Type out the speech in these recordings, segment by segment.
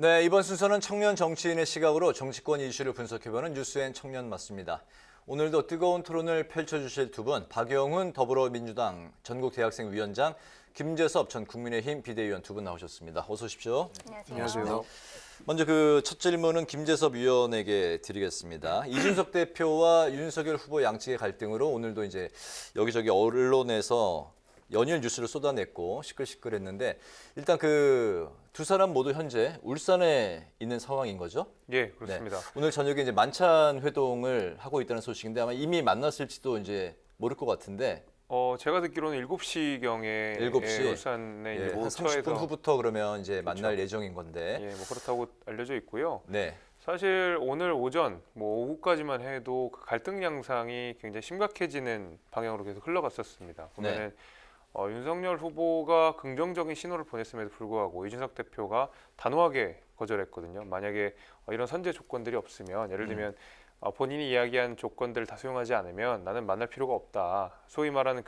네, 이번 순서는 청년 정치인의 시각으로 정치권 이슈를 분석해보는 뉴스엔 청년 맞습니다. 오늘도 뜨거운 토론을 펼쳐주실 두 분, 박영훈 더불어민주당 전국대학생위원장, 김재섭 전 국민의힘 비대위원 두 분 나오셨습니다. 어서 오십시오. 안녕하세요. 먼저 첫 질문은 김재섭 위원에게 드리겠습니다. 이준석 대표와 윤석열 후보 양측의 갈등으로 오늘도 이제 여기저기 언론에서 연일 뉴스를 쏟아냈고 시끌시끌했는데 일단 두 사람 모두 현재 울산에 있는 상황인 거죠? 예, 그렇습니다. 네. 오늘 저녁에 이제 만찬 회동을 하고 있다는 소식인데 아마 이미 만났을지도 이제 모를 것 같은데. 제가 듣기로는 7시경에 7시? 울산에 예, 한 모처에서 30분 후부터 그러면 이제 만날 그렇죠. 예정인 건데. 예, 뭐 그렇다고 알려져 있고요. 네. 사실 오늘 오전, 오후까지만 해도 그 갈등 양상이 굉장히 심각해지는 방향으로 계속 흘러갔었습니다. 보면은 윤석열 후보가 긍정적인 신호를 보냈음에도 불구하고 이준석 대표가 단호하게 거절했거든요. 만약에 이런 선제 조건들이 없으면 예를 들면 본인이 이야기한 조건들을 다 수용하지 않으면 나는 만날 필요가 없다. 소위 말하는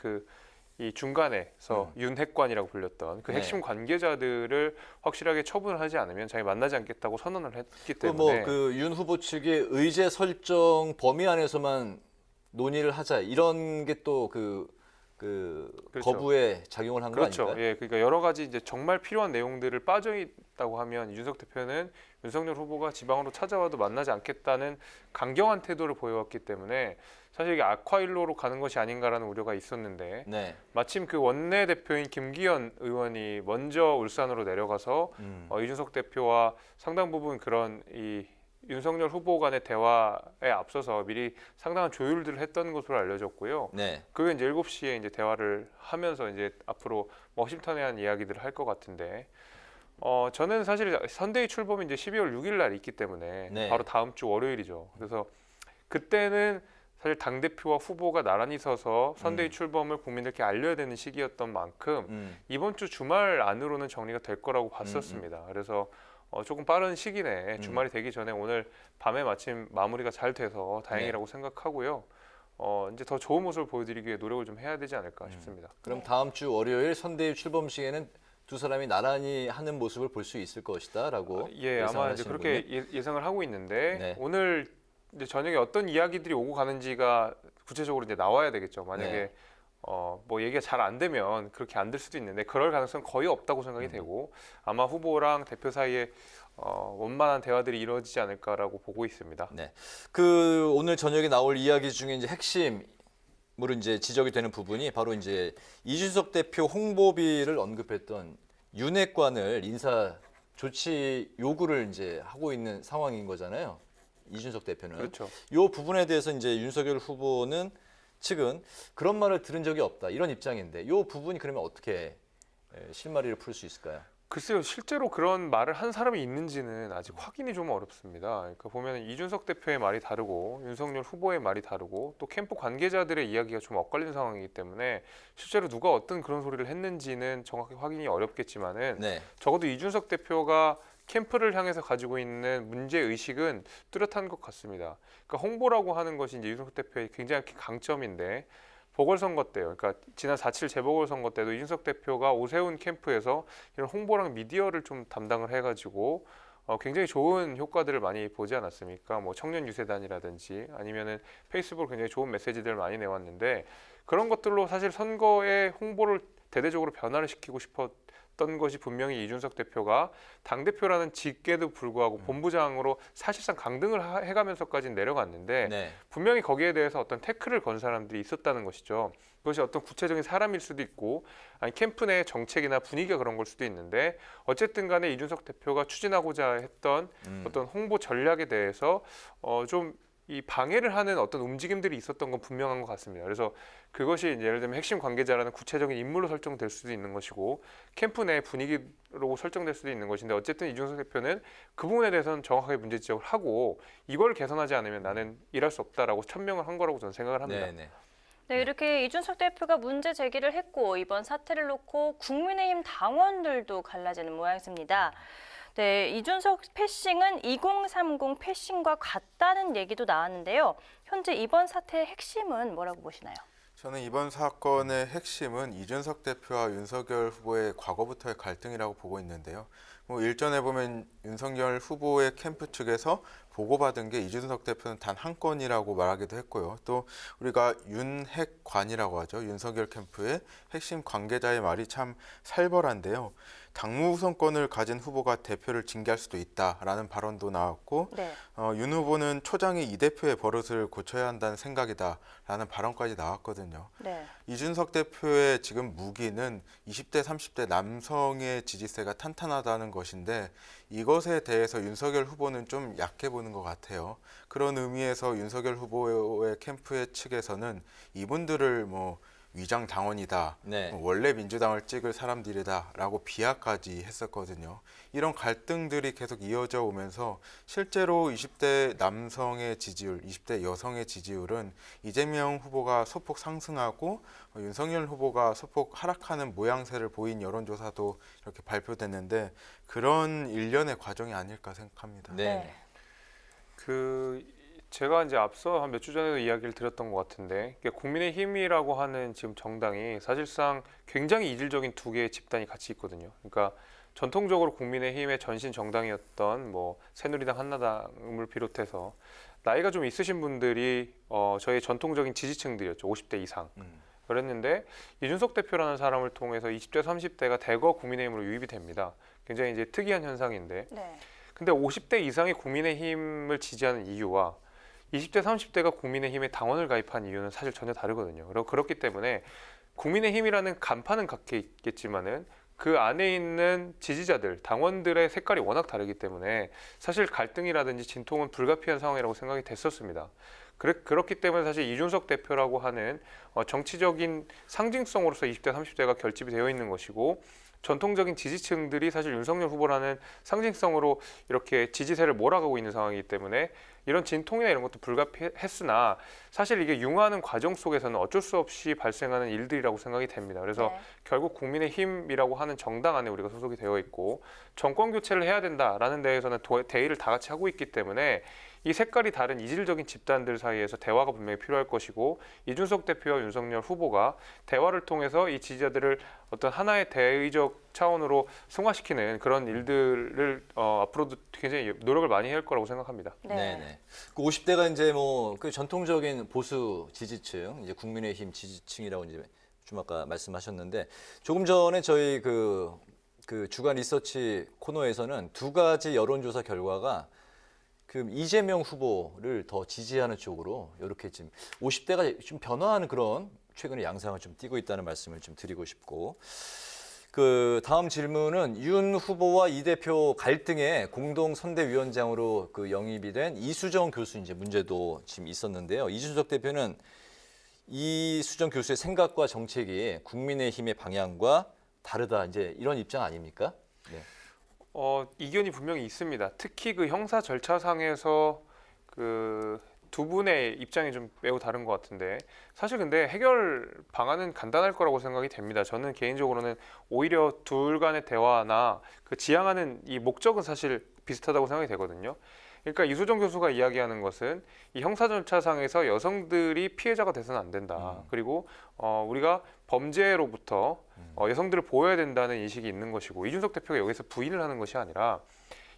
이 중간에서 윤핵관이라고 불렸던 그 핵심 관계자들을 확실하게 처분을 하지 않으면 자기 만나지 않겠다고 선언을 했기 때문에 윤 후보 측의 의제 설정 범위 안에서만 논의를 하자 이런 게 또 그렇죠. 거부에 작용을 한 거 그렇죠. 아닌가요? 예, 그러니까 여러 가지 이제 정말 필요한 내용들을 빠져 있다고 하면 이준석 대표는 윤석열 후보가 지방으로 찾아와도 만나지 않겠다는 강경한 태도를 보여왔기 때문에 사실 이게 악화일로로 가는 것이 아닌가라는 우려가 있었는데 네. 마침 그 원내 대표인 김기현 의원이 먼저 울산으로 내려가서 이준석 대표와 상당 부분 그런 이 윤석열 후보 간의 대화에 앞서서 미리 상당한 조율들을 했던 것으로 알려졌고요. 네. 그게 이제 7시에 이제 대화를 하면서 이제 앞으로 허심탄회한 이야기들을 할 것 같은데, 저는 사실 선대위 출범이 이제 12월 6일 날 있기 때문에 네. 바로 다음 주 월요일이죠. 그래서 그때는 사실 당 대표와 후보가 나란히 서서 선대위 출범을 국민들께 알려야 되는 시기였던 만큼 이번 주 주말 안으로는 정리가 될 거라고 봤었습니다. 그래서 조금 빠른 시기 내에 주말이 되기 전에 오늘 밤에 마침 마무리가 잘 돼서 다행이라고 생각하고요. 이제 더 좋은 모습을 보여드리기 위해 노력을 좀 해야 되지 않을까 싶습니다. 그럼 다음 주 월요일 선대위 출범 시에는 두 사람이 나란히 하는 모습을 볼 수 있을 것이다라고 예, 아마 이제 그렇게 예상을 하고 있는데 네. 오늘 이제 저녁에 어떤 이야기들이 오고 가는지가 구체적으로 이제 나와야 되겠죠. 만약에 뭐 얘기가 잘 안 되면 그렇게 안 될 수도 있는데 그럴 가능성은 거의 없다고 생각이 되고 아마 후보랑 대표 사이에 원만한 대화들이 이루어지지 않을까라고 보고 있습니다. 네. 오늘 저녁에 나올 이야기 중에 이제 핵심으로 이제 지적이 되는 부분이 바로 이제 이준석 대표 홍보비를 언급했던 윤핵관을 인사 조치 요구를 이제 하고 있는 상황인 거잖아요. 이준석 대표는. 그렇죠. 이 부분에 대해서 이제 윤석열 후보는 측은 그런 말을 들은 적이 없다 이런 입장인데 이 부분이 그러면 어떻게 실마리를 풀 수 있을까요? 글쎄요, 실제로 그런 말을 한 사람이 있는지는 아직 확인이 좀 어렵습니다. 그러니까 보면 이준석 대표의 말이 다르고 윤석열 후보의 말이 다르고 또 캠프 관계자들의 이야기가 좀 엇갈리는 상황이기 때문에 실제로 누가 어떤 그런 소리를 했는지는 정확히 확인이 어렵겠지만은 적어도 이준석 대표가 캠프를 향해서 가지고 있는 문제 의식은 뚜렷한 것 같습니다. 그러니까 홍보라고 하는 것이 이제 이준석 대표의 굉장히 강점인데 보궐선거 때요. 그러니까 지난 4.7 재보궐선거 때도 이준석 대표가 오세훈 캠프에서 이런 홍보랑 미디어를 좀 담당을 해가지고 굉장히 좋은 효과들을 많이 보지 않았습니까? 뭐 청년 유세단이라든지 아니면은 페이스북으로 굉장히 좋은 메시지들을 많이 내왔는데 그런 것들로 사실 선거의 홍보를 대대적으로 변화를 시키고 싶었던 것이 분명히 이준석 대표가 당대표라는 직계도 불구하고 본부장으로 사실상 강등을 해가면서까지 내려갔는데 분명히 거기에 대해서 어떤 태클을 건 사람들이 있었다는 것이죠. 그것이 어떤 구체적인 사람일 수도 있고 아니 캠프 내 정책이나 분위기가 그런 걸 수도 있는데 어쨌든 간에 이준석 대표가 추진하고자 했던 어떤 홍보 전략에 대해서 좀 이 방해를 하는 어떤 움직임들이 있었던 건 분명한 것 같습니다. 그래서 그것이 이제 예를 들면 핵심 관계자라는 구체적인 인물로 설정될 수도 있는 것이고 캠프 내 분위기로 설정될 수도 있는 것인데 어쨌든 이준석 대표는 그 부분에 대해서는 정확하게 문제 지적을 하고 이걸 개선하지 않으면 나는 일할 수 없다라고 천명을 한 거라고 저는 생각을 합니다. 네, 이렇게 이준석 대표가 문제 제기를 했고 이번 사태를 놓고 국민의힘 당원들도 갈라지는 모양새입니다. 네, 이준석 패싱은 2030 패싱과 같다는 얘기도 나왔는데요. 현재 이번 사태의 핵심은 뭐라고 보시나요? 저는 이번 사건의 핵심은 이준석 대표와 윤석열 후보의 과거부터의 갈등이라고 보고 있는데요. 뭐 일전에 보면 윤석열 후보의 캠프 측에서 보고받은 게 이준석 대표는 단 한 건이라고 말하기도 했고요. 또 우리가 윤핵관이라고 하죠. 윤석열 캠프의 핵심 관계자의 말이 참 살벌한데요. 당무 우선권을 가진 후보가 대표를 징계할 수도 있다라는 발언도 나왔고 네. 윤 후보는 초장이 이 대표의 버릇을 고쳐야 한다는 생각이다라는 발언까지 나왔거든요. 네. 이준석 대표의 지금 무기는 20대, 30대 남성의 지지세가 탄탄하다는 것인데 이것에 대해서 윤석열 후보는 좀 약해 보는 것 같아요. 그런 의미에서 윤석열 후보의 캠프의 측에서는 이분들을 뭐 위장 당원이다, 네. 원래 민주당을 찍을 사람들이다라고 비하까지 했었거든요. 이런 갈등들이 계속 이어져 오면서 실제로 20대 남성의 지지율, 20대 여성의 지지율은 이재명 후보가 소폭 상승하고 윤석열 후보가 소폭 하락하는 모양새를 보인 여론조사도 이렇게 발표됐는데 그런 일련의 과정이 아닐까 생각합니다. 네. 제가 이제 앞서 한 몇 주 전에도 이야기를 드렸던 것 같은데 국민의힘이라고 하는 지금 정당이 사실상 굉장히 이질적인 두 개의 집단이 같이 있거든요. 그러니까 전통적으로 국민의힘의 전신 정당이었던 뭐 새누리당, 한나당을 비롯해서 나이가 좀 있으신 분들이 저희 전통적인 지지층들이었죠. 50대 이상. 그랬는데 이준석 대표라는 사람을 통해서 20대, 30대가 대거 국민의힘으로 유입이 됩니다. 굉장히 이제 특이한 현상인데. 네. 근데 50대 이상이 국민의힘을 지지하는 이유와 20대, 30대가 국민의힘에 당원을 가입한 이유는 사실 전혀 다르거든요. 그렇기 때문에 국민의힘이라는 간판은 갖게 있겠지만은 그 안에 있는 지지자들, 당원들의 색깔이 워낙 다르기 때문에 사실 갈등이라든지 진통은 불가피한 상황이라고 생각이 됐었습니다. 그렇기 때문에 사실 이준석 대표라고 하는 정치적인 상징성으로서 20대, 30대가 결집이 되어 있는 것이고 전통적인 지지층들이 사실 윤석열 후보라는 상징성으로 이렇게 지지세를 몰아가고 있는 상황이기 때문에 이런 진통이나 이런 것도 불가피했으나 사실 이게 융화하는 과정 속에서는 어쩔 수 없이 발생하는 일들이라고 생각이 됩니다. 그래서 네. 결국 국민의힘이라고 하는 정당 안에 우리가 소속이 되어 있고 정권 교체를 해야 된다라는 데에서는 대의를 다 같이 하고 있기 때문에 이 색깔이 다른 이질적인 집단들 사이에서 대화가 분명히 필요할 것이고 이준석 대표와 윤석열 후보가 대화를 통해서 이 지지자들을 어떤 하나의 대의적 차원으로 승화시키는 그런 일들을 앞으로도 굉장히 노력을 많이 할 거라고 생각합니다. 네. 네. 그 50대가 이제 뭐 그 전통적인 보수 지지층, 이제 국민의힘 지지층이라고 이제 좀 아까 말씀하셨는데 조금 전에 저희 그 주간 리서치 코너에서는 두 가지 여론조사 결과가 그 이재명 후보를 더 지지하는 쪽으로 이렇게 지금 50대가 좀 변화하는 그런 최근에 양상을 좀 띠고 있다는 말씀을 좀 드리고 싶고 그 다음 질문은 윤 후보와 이 대표 갈등에 공동 선대위원장으로 그 영입이 된 이수정 교수 이제 문제도 지금 있었는데요. 이준석 대표는 이수정 교수의 생각과 정책이 국민의힘의 방향과 다르다 이제 이런 입장 아닙니까? 네. 이견이 분명히 있습니다. 특히 그 형사 절차상에서 그 두 분의 입장이 좀 매우 다른 것 같은데 사실 근데 해결 방안은 간단할 거라고 생각이 됩니다. 저는 개인적으로는 오히려 둘 간의 대화나 그 지향하는 이 목적은 사실 비슷하다고 생각이 되거든요. 그러니까 이수정 교수가 이야기하는 것은 이 형사 절차상에서 여성들이 피해자가 돼서는 안 된다. 그리고 우리가 범죄로부터 여성들을 보호해야 된다는 인식이 있는 것이고 이준석 대표가 여기서 부인을 하는 것이 아니라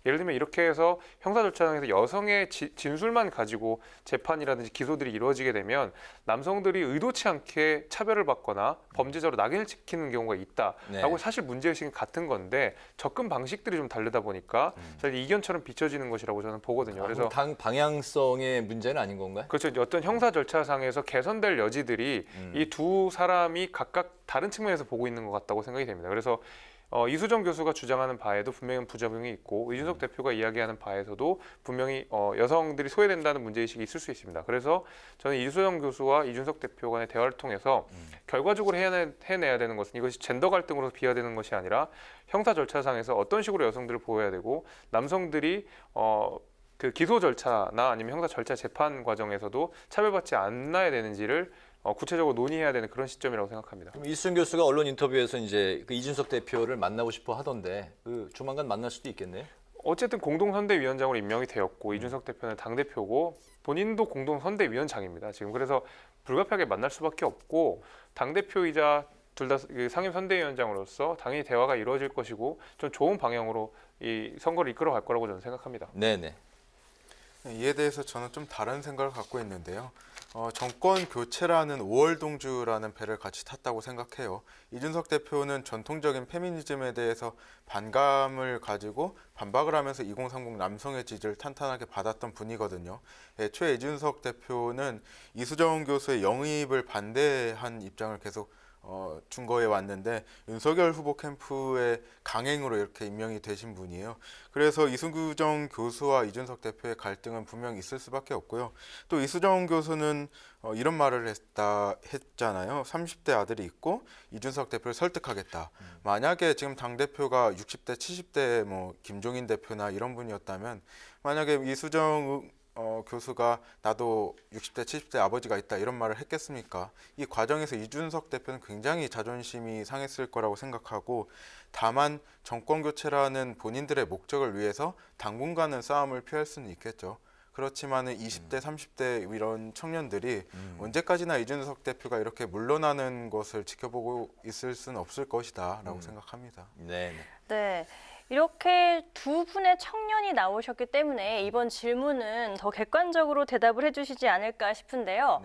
예를 들면 이렇게 해서 형사 절차상에서 여성의 진술만 가지고 재판이라든지 기소들이 이루어지게 되면 남성들이 의도치 않게 차별을 받거나 범죄자로 낙인을 찍히는 경우가 있다라고 네. 사실 문제의식은 같은 건데 접근 방식들이 좀 다르다 보니까 사실 이견처럼 비춰지는 것이라고 저는 보거든요. 그래서 당 방향성의 문제는 아닌 건가요? 그렇죠. 어떤 형사 절차상에서 개선될 여지들이 이 두 사람이 각각 다른 측면에서 보고 있는 것 같다고 생각이 됩니다. 그래서 이수정 교수가 주장하는 바에도 분명히 부작용이 있고 이준석 대표가 이야기하는 바에서도 분명히 여성들이 소외된다는 문제의식이 있을 수 있습니다. 그래서 저는 이수정 교수와 이준석 대표 간의 대화를 통해서 결과적으로 해내야 되는 것은 이것이 젠더 갈등으로 비화되는 것이 아니라 형사 절차상에서 어떤 식으로 여성들을 보호해야 되고 남성들이 그 기소 절차나 아니면 형사 절차 재판 과정에서도 차별받지 않아야 되는지를 구체적으로 논의해야 되는 그런 시점이라고 생각합니다. 그럼 이수정 교수가 언론 인터뷰에서 이제 그 이준석 대표를 만나고 싶어 하던데 그 조만간 만날 수도 있겠네요. 어쨌든 공동선대위원장으로 임명이 되었고 이준석 대표는 당대표고 본인도 공동선대위원장입니다. 지금 그래서 불가피하게 만날 수밖에 없고 당대표이자 둘 다 상임선대위원장으로서 당연히 대화가 이루어질 것이고 좀 좋은 방향으로 이 선거를 이끌어갈 거라고 저는 생각합니다. 네네. 이에 대해서 저는 좀 다른 생각을 갖고 있는데요. 정권 교체라는 5월 동주라는 배를 같이 탔다고 생각해요. 이준석 대표는 전통적인 페미니즘에 대해서 반감을 가지고 반박을 하면서 2030 남성의 지지를 탄탄하게 받았던 분이거든요. 애초에 이준석 대표는 이수정 교수의 영입을 반대한 입장을 계속 준거해 왔는데 윤석열 후보 캠프의 강행으로 이렇게 임명이 되신 분이에요. 그래서 이수정 교수와 이준석 대표의 갈등은 분명히 있을 수밖에 없고요. 또 이수정 교수는 이런 말을 했잖아요. 30대 아들이 있고 이준석 대표를 설득하겠다. 만약에 지금 당 대표가 60대, 70대 뭐 김종인 대표나 이런 분이었다면 만약에 이수정 교수가 나도 60대, 70대 아버지가 있다 이런 말을 했겠습니까? 이 과정에서 이준석 대표는 굉장히 자존심이 상했을 거라고 생각하고 다만 정권 교체라는 본인들의 목적을 위해서 당분간은 싸움을 피할 수는 있겠죠. 그렇지만은 20대, 30대 이런 청년들이 언제까지나 이준석 대표가 이렇게 물러나는 것을 지켜보고 있을 수는 없을 것이다라고 생각합니다. 네. 네. 이렇게 두 분의 청년이 나오셨기 때문에 이번 질문은 더 객관적으로 대답을 해주시지 않을까 싶은데요.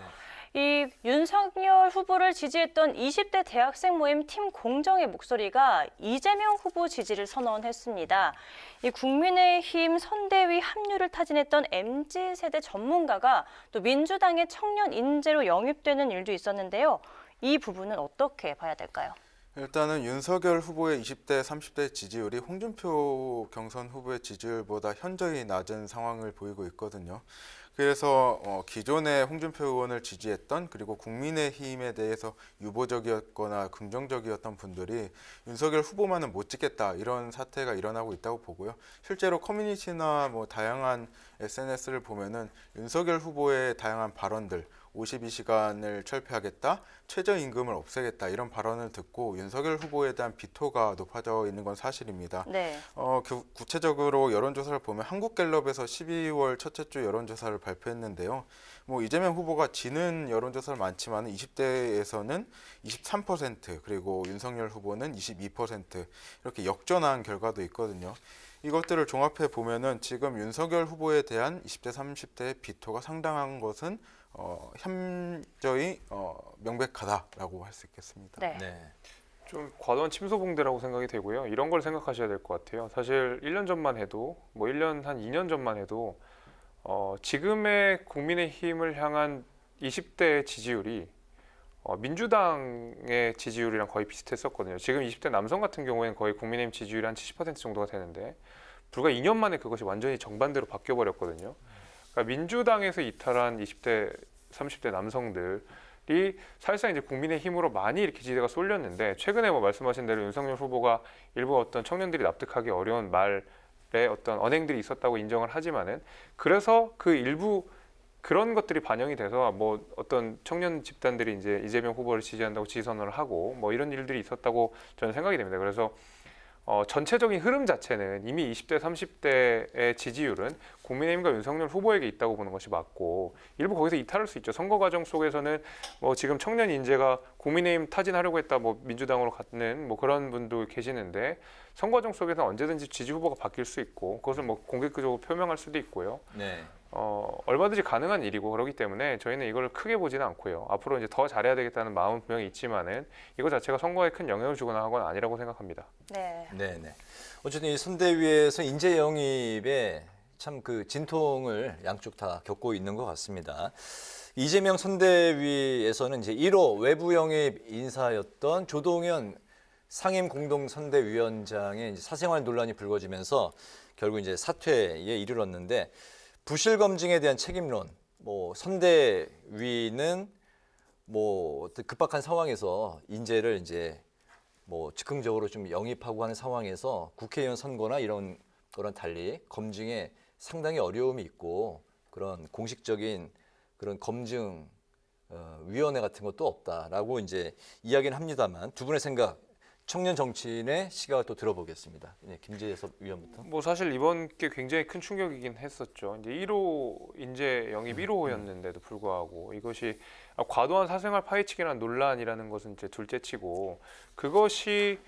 이 윤석열 후보를 지지했던 20대 대학생 모임 팀 공정의 목소리가 이재명 후보 지지를 선언했습니다. 이 국민의힘 선대위 합류를 타진했던 MZ세대 전문가가 또 민주당의 청년 인재로 영입되는 일도 있었는데요. 이 부분은 어떻게 봐야 될까요? 일단은 윤석열 후보의 20대, 30대 지지율이 홍준표 경선 후보의 지지율보다 현저히 낮은 상황을 보이고 있거든요. 그래서 기존에 홍준표 의원을 지지했던 그리고 국민의힘에 대해서 유보적이었거나 긍정적이었던 분들이 윤석열 후보만은 못 찍겠다 이런 사태가 일어나고 있다고 보고요. 실제로 커뮤니티나 뭐 다양한 SNS를 보면은 윤석열 후보의 다양한 발언들 52시간을 철폐하겠다, 최저임금을 없애겠다 이런 발언을 듣고 윤석열 후보에 대한 비토가 높아져 있는 건 사실입니다. 네. 구체적으로 여론조사를 보면 한국갤럽에서 12월 첫째 주 여론조사를 발표했는데요. 뭐 이재명 후보가 지는 여론조사는 많지만 20대에서는 23% 그리고 윤석열 후보는 22% 이렇게 역전한 결과도 있거든요. 이것들을 종합해 보면은 지금 윤석열 후보에 대한 20대, 30대의 비토가 상당한 것은 현저히 명백하다라고 할 수 있겠습니다. 네. 좀 과도한 침소봉대라고 생각이 되고요. 이런 걸 생각하셔야 될 것 같아요. 사실 1년 전만 해도 뭐 1년 한 2년 전만 해도 지금의 국민의힘을 향한 20대의 지지율이 민주당의 지지율이랑 거의 비슷했었거든요. 지금 20대 남성 같은 경우에는 거의 국민의힘 지지율이 한 70% 정도가 되는데 불과 2년 만에 그것이 완전히 정반대로 바뀌어버렸거든요. 그러니까 민주당에서 이탈한 20대, 30대 남성들이 사실상 이제 국민의힘으로 많이 이렇게 지지가 쏠렸는데 최근에 뭐 말씀하신 대로 윤석열 후보가 일부 어떤 청년들이 납득하기 어려운 말의 어떤 언행들이 있었다고 인정을 하지만은 그래서 그 일부 그런 것들이 반영이 돼서 뭐 어떤 청년 집단들이 이제 이재명 후보를 지지한다고 지지 선언을 하고 뭐 이런 일들이 있었다고 저는 생각이 됩니다. 그래서 전체적인 흐름 자체는 이미 20대, 30대의 지지율은 국민의힘과 윤석열 후보에게 있다고 보는 것이 맞고 일부 거기서 이탈할 수 있죠. 선거 과정 속에서는 뭐 지금 청년 인재가 국민의힘 타진하려고 했다 뭐 민주당으로 갔는 뭐 그런 분도 계시는데 선거 과정 속에서 언제든지 지지 후보가 바뀔 수 있고 그것을 뭐 공개적으로 표명할 수도 있고요. 네. 얼마든지 가능한 일이고 그렇기 때문에 저희는 이걸 크게 보지는 않고요. 앞으로 이제 더 잘해야 되겠다는 마음은 분명히 있지만은 이거 자체가 선거에 큰 영향을 주거나 하건 아니라고 생각합니다. 네. 네네. 어쨌든 이 선대위에서 인재 영입에 참 그 진통을 양쪽 다 겪고 있는 것 같습니다. 이재명 선대위에서는 이제 1호 외부 영입 인사였던 조동현 상임 공동 선대위원장의 이제 사생활 논란이 불거지면서 결국 이제 사퇴에 이르렀는데 부실 검증에 대한 책임론, 뭐 선대위는 뭐 급박한 상황에서 인재를 이제 뭐 즉흥적으로 좀 영입하고 하는 상황에서 국회의원 선거나 이런 거랑 달리 검증에 상당히 어려움이 있고 그런 공식적인 그런 검증 위원회 같은 것도 없다라고 이제 이야기는 합니다만 두 분의 생각. 청년 정치인의 시각을 또 들어보겠습니다. 네, 김재섭 위원부터. 뭐 사실 이번 게 굉장히 큰 충격이긴 했었죠. 이제 1호 인재 영입 1호였는데도 불구하고 이것이 과도한 사생활 파헤치기라는 논란이라는 것은 이제 둘째치고 그것이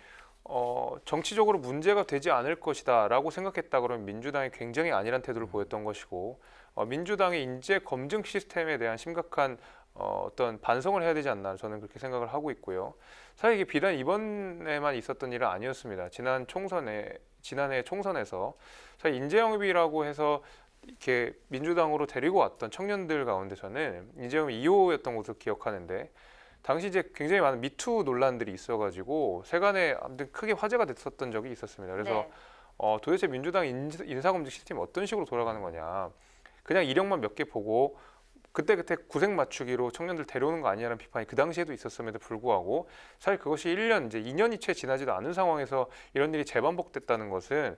정치적으로 문제가 되지 않을 것이다라고 생각했다 그러면 민주당이 굉장히 안일한 태도를 보였던 것이고 민주당의 인재 검증 시스템에 대한 심각한 어떤 반성을 해야 되지 않나 저는 그렇게 생각을 하고 있고요. 사실 이게 비단 이번에만 있었던 일은 아니었습니다. 지난해 총선에서 사실 인재 영입이라고 해서 이렇게 민주당으로 데리고 왔던 청년들 가운데 저는 인재 영입 2호였던 것으로 기억하는데 당시 이제 굉장히 많은 미투 논란들이 있어가지고 세간에 아무튼 크게 화제가 됐었던 적이 있었습니다. 그래서 네. 도대체 민주당 인사검증 시스템이 어떤 식으로 돌아가는 거냐. 그냥 이력만 몇 개 보고 그때그때 구색 맞추기로 청년들 데려오는 거 아니냐는 비판이 그 당시에도 있었음에도 불구하고 사실 그것이 1년, 이제 2년이 채 지나지도 않은 상황에서 이런 일이 재반복됐다는 것은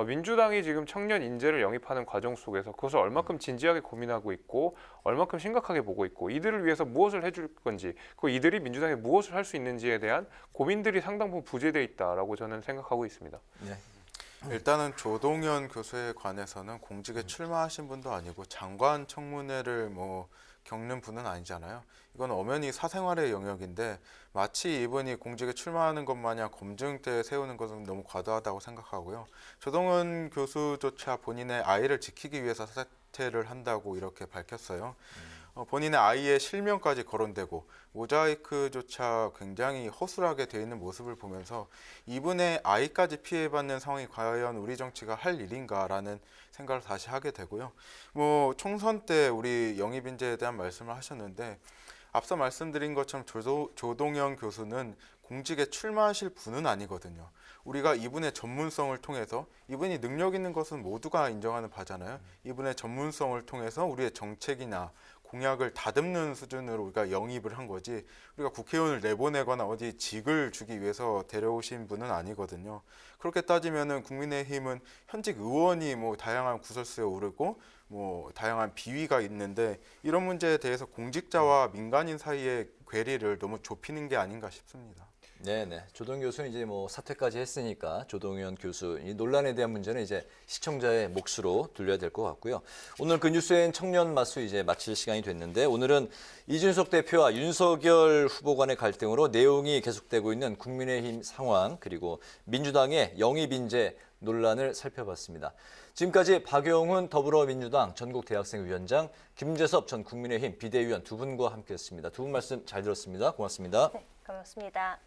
민주당이 지금 청년 인재를 영입하는 과정 속에서 그것을 얼마큼 진지하게 고민하고 있고 얼마큼 심각하게 보고 있고 이들을 위해서 무엇을 해줄 건지 그 이들이 민주당에 무엇을 할 수 있는지에 대한 고민들이 상당 부분 부재되어 있다라고 저는 생각하고 있습니다. 네. 일단은 조동현 교수에 관해서는 공직에 출마하신 분도 아니고 장관 청문회를 뭐 겪는 분은 아니잖아요. 이건 엄연히 사생활의 영역인데 마치 이분이 공직에 출마하는 것 마냥 검증대에 세우는 것은 너무 과도하다고 생각하고요. 조동현 교수조차 본인의 아이를 지키기 위해서 사퇴를 한다고 이렇게 밝혔어요. 본인의 아이의 실명까지 거론되고 모자이크조차 굉장히 허술하게 되어 있는 모습을 보면서 이분의 아이까지 피해받는 상황이 과연 우리 정치가 할 일인가라는 생각을 다시 하게 되고요. 뭐 총선 때 우리 영입 인재에 대한 말씀을 하셨는데 앞서 말씀드린 것처럼 조동현 교수는 공직에 출마하실 분은 아니거든요. 우리가 이분의 전문성을 통해서 이분이 능력 있는 것은 모두가 인정하는 바잖아요. 이분의 전문성을 통해서 우리의 정책이나 공약을 다듬는 수준으로 우리가 영입을 한 거지 우리가 국회의원을 내보내거나 어디 직을 주기 위해서 데려오신 분은 아니거든요. 그렇게 따지면은 국민의힘은 현직 의원이 뭐 다양한 구설수에 오르고 뭐 다양한 비위가 있는데 이런 문제에 대해서 공직자와 민간인 사이의 괴리를 너무 좁히는 게 아닌가 싶습니다. 네네. 조동현 교수는 이제 뭐 사퇴까지 했으니까 조동현 교수 이 논란에 대한 문제는 이제 시청자의 몫으로 둘려야 될 것 같고요. 오늘 그 뉴스엔 청년 맛수 이제 마칠 시간이 됐는데 오늘은 이준석 대표와 윤석열 후보 간의 갈등으로 내용이 계속되고 있는 국민의힘 상황 그리고 민주당의 영입 인재 논란을 살펴봤습니다. 지금까지 박용훈 더불어민주당 전국대학생위원장, 김재섭 전 국민의힘 비대위원 두 분과 함께했습니다. 두 분 말씀 잘 들었습니다. 고맙습니다. 네, 고맙습니다.